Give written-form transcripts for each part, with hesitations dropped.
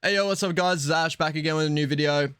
Hey yo, what's up guys? It's Ash back again with a new video.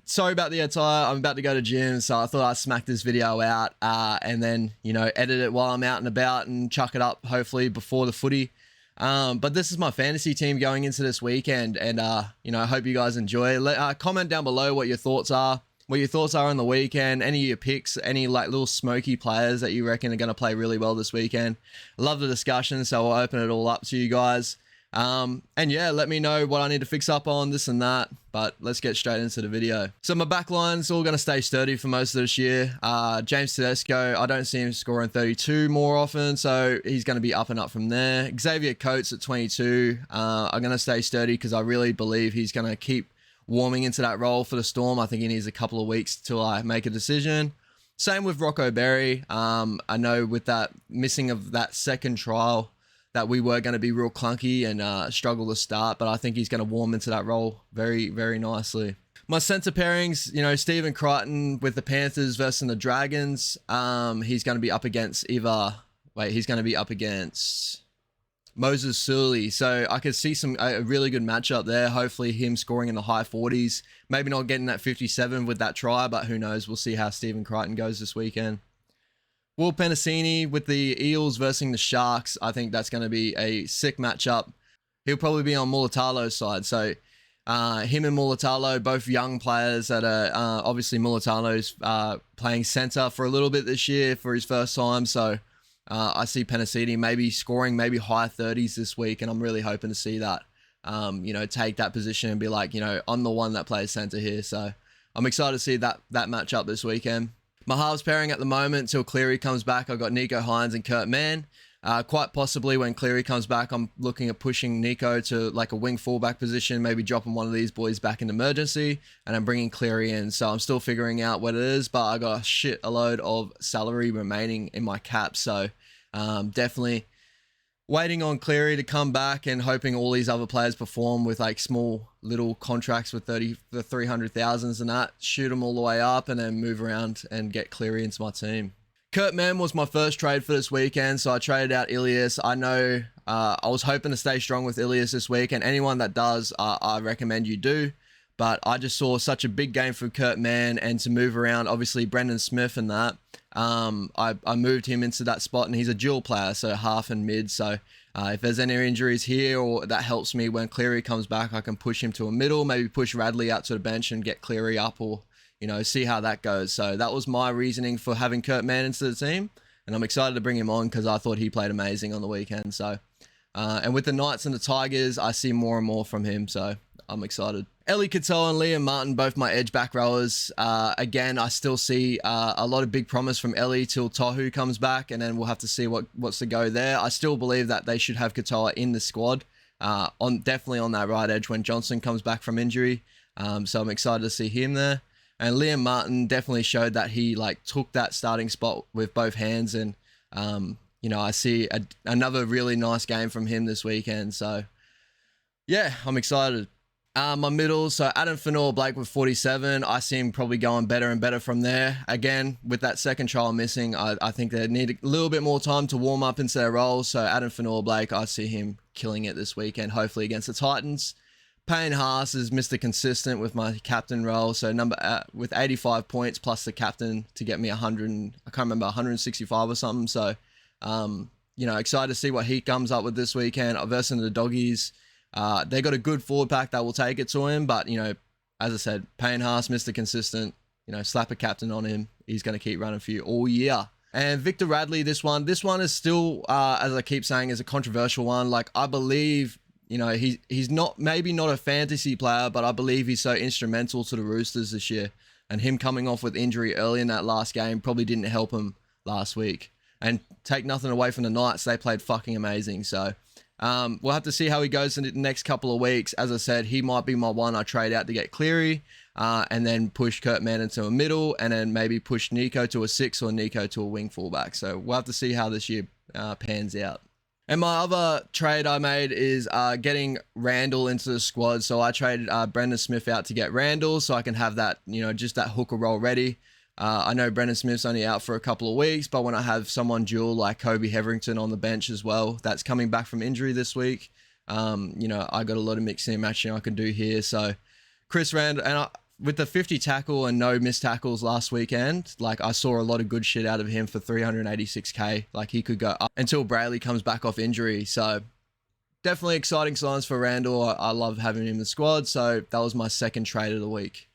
Sorry about the attire. I'm about to go to gym, so I thought I'd smack this video out and then, edit it while I'm out and about and chuck it up hopefully before the footy. But this is my fantasy team going into this weekend, and I hope you guys enjoy. Comment down below what your thoughts are. On the weekend, any of your picks, any like little smoky players that you reckon are going to play really well this weekend. I love the discussion, so I'll open it all up to you guys. And yeah, let me know what I need to fix up on, this and that, but let's get straight into the video. So my backline's all going to stay sturdy for most of this year. James Tedesco, I don't see him scoring 32 more often, so he's going to be up and up from there. Xavier Coates at 22, I'm going to stay sturdy because I really believe he's going to keep warming into that role for the Storm. I think he needs a couple of weeks till I make a decision. Same with Rocco Berry. I know with that missing of that second trial, that we were going to be real clunky and struggle to start, but I think he's going to warm into that role very, very nosely. My centre pairings, Stephen Crichton with the Panthers versus the Dragons. He's going to be up against Moses Suli. So I could see a really good matchup there. Hopefully him scoring in the high 40s. Maybe not getting that 57 with that try, but who knows? We'll see how Stephen Crichton goes this weekend. Will Penasini with the Eels versus the Sharks. I think that's going to be a sick matchup. He'll probably be on Mulatalo's side. So him and Mulatalo, both young players that are obviously Mulatalo's playing centre for a little bit this year for his first time. So I see Penasini maybe scoring maybe high 30s this week, and I'm really hoping to see that, take that position and be like, I'm the one that plays centre here. So I'm excited to see that matchup this weekend. My halves pairing at the moment till Cleary comes back, I've got Nicho Hynes and Kurt Mann. Quite possibly when Cleary comes back, I'm looking at pushing Nicho to like a wing fullback position, maybe dropping one of these boys back in emergency, and I'm bringing Cleary in. So I'm still figuring out what it is, but I got a load of salary remaining in my cap. So definitely waiting on Cleary to come back and hoping all these other players perform with like small little contracts with 300,000s and that, shoot them all the way up and then move around and get Cleary into my team. Kurt Mann was my first trade for this weekend, so I traded out Ilias. I know I was hoping to stay strong with Ilias this week, and anyone that does, I recommend you do. But I just saw such a big game for Kurt Mann, and to move around, obviously Brendan Smith and that, I moved him into that spot, and he's a dual player, so half and mid. So if there's any injuries here, or that helps me when Cleary comes back, I can push him to a middle, maybe push Radley out to the bench and get Cleary up, or see how that goes. So that was my reasoning for having Kurt Mann into the team, and I'm excited to bring him on because I thought he played amazing on the weekend. So and with the Knights and the Tigers, I see more and more from him, so I'm excited. Ellie Cattell and Liam Martin, both my edge back rowers. Again, I still see a lot of big promise from Ellie till Tohu comes back, and then we'll have to see what's the go there. I still believe that they should have Cattell in the squad, definitely on that right edge when Johnson comes back from injury. So I'm excited to see him there. And Liam Martin definitely showed that he took that starting spot with both hands, and I see another really nice game from him this weekend. So yeah, I'm excited. My middle, so Adam Fanua-Blake with 47. I see him probably going better and better from there. Again, with that second trial missing, I think they need a little bit more time to warm up into their roles. So Adam Fanua-Blake, I see him killing it this weekend, hopefully against the Titans. Payne Haas is Mr. Consistent with my captain role. So with 85 points plus the captain to get me 100, I can't remember, 165 or something. So, excited to see what he comes up with this weekend versus the Doggies. They got a good forward pack that will take it to him, but as I said, Payne Haas, Mr. Consistent, slap a captain on him. He's going to keep running for you all year. And Victor Radley, this one is still, as I keep saying, is a controversial one. I believe, he's maybe not a fantasy player, but I believe he's so instrumental to the Roosters this year. And him coming off with injury early in that last game probably didn't help him last week. And take nothing away from the Knights, they played fucking amazing. So we'll have to see how he goes in the next couple of weeks. As I said, he might be my one I trade out to get Cleary, and then push Kurt Mann into a middle, and then maybe push Nicho to a 6 or Nicho to a wing fullback. So we'll have to see how this year pans out. And my other trade I made is getting Randall into the squad. So I traded Brendan Smith out to get Randall, so I can have that, just that hooker role ready. I know Brendan Smith's only out for a couple of weeks, but when I have someone dual like Kobe Hetherington on the bench as well, that's coming back from injury this week, You know, I got a lot of mixing and matching I can do here. So Chris Randall, and with the 50 tackle and no missed tackles last weekend, like I saw a lot of good shit out of him for 386k. Like he could go up until Brayley comes back off injury. So definitely exciting signs for Randall. I love having him in the squad. So that was my second trade of the week.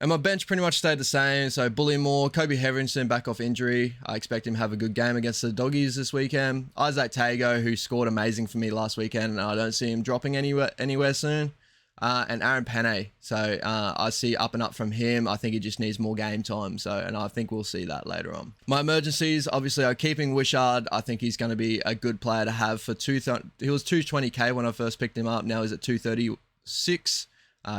And my bench pretty much stayed the same. So Bullymore, Kobe Hetherington back off injury. I expect him to have a good game against the Doggies this weekend. Isaac Tago, who scored amazing for me last weekend, and I don't see him dropping anywhere soon. And Aaron Penne. So I see up and up from him. I think he just needs more game time. And I think we'll see that later on. My emergencies, obviously, are keeping Wishart. I think he's going to be a good player to have for he was 220k when I first picked him up. Now he's at 236.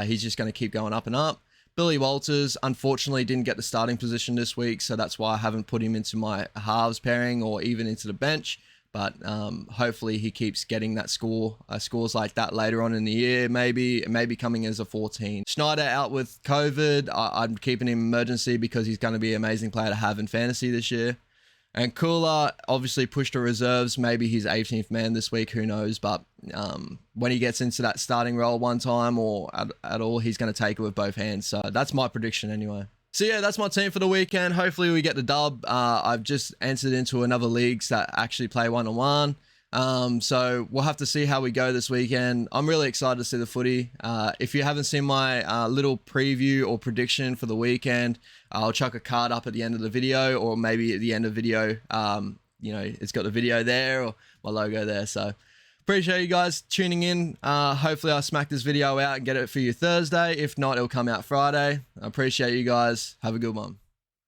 He's just going to keep going up and up. Billy Walters, unfortunately, didn't get the starting position this week, so that's why I haven't put him into my halves pairing or even into the bench. But hopefully he keeps getting that scores like that later on in the year, maybe coming as a 14. Schneider out with COVID. I'm keeping him emergency because he's going to be an amazing player to have in fantasy this year. And Kula obviously pushed to reserves. Maybe he's 18th man this week, who knows. But when he gets into that starting role one time or at all, he's going to take it with both hands. So that's my prediction anyway. So yeah, that's my team for the weekend. Hopefully we get the dub. I've just entered into another leagues that actually play one-on-one. So we'll have to see how we go this weekend. I'm really excited to see the footy. If you haven't seen my little preview or prediction for the weekend, I'll chuck a card up at the end of the video, or maybe at the end of the video, you know, it's got the video there or my logo there. So appreciate you guys tuning in. Hopefully I'll smack this video out and get it for you Thursday. If not, it'll come out Friday. I appreciate you guys. Have a good one.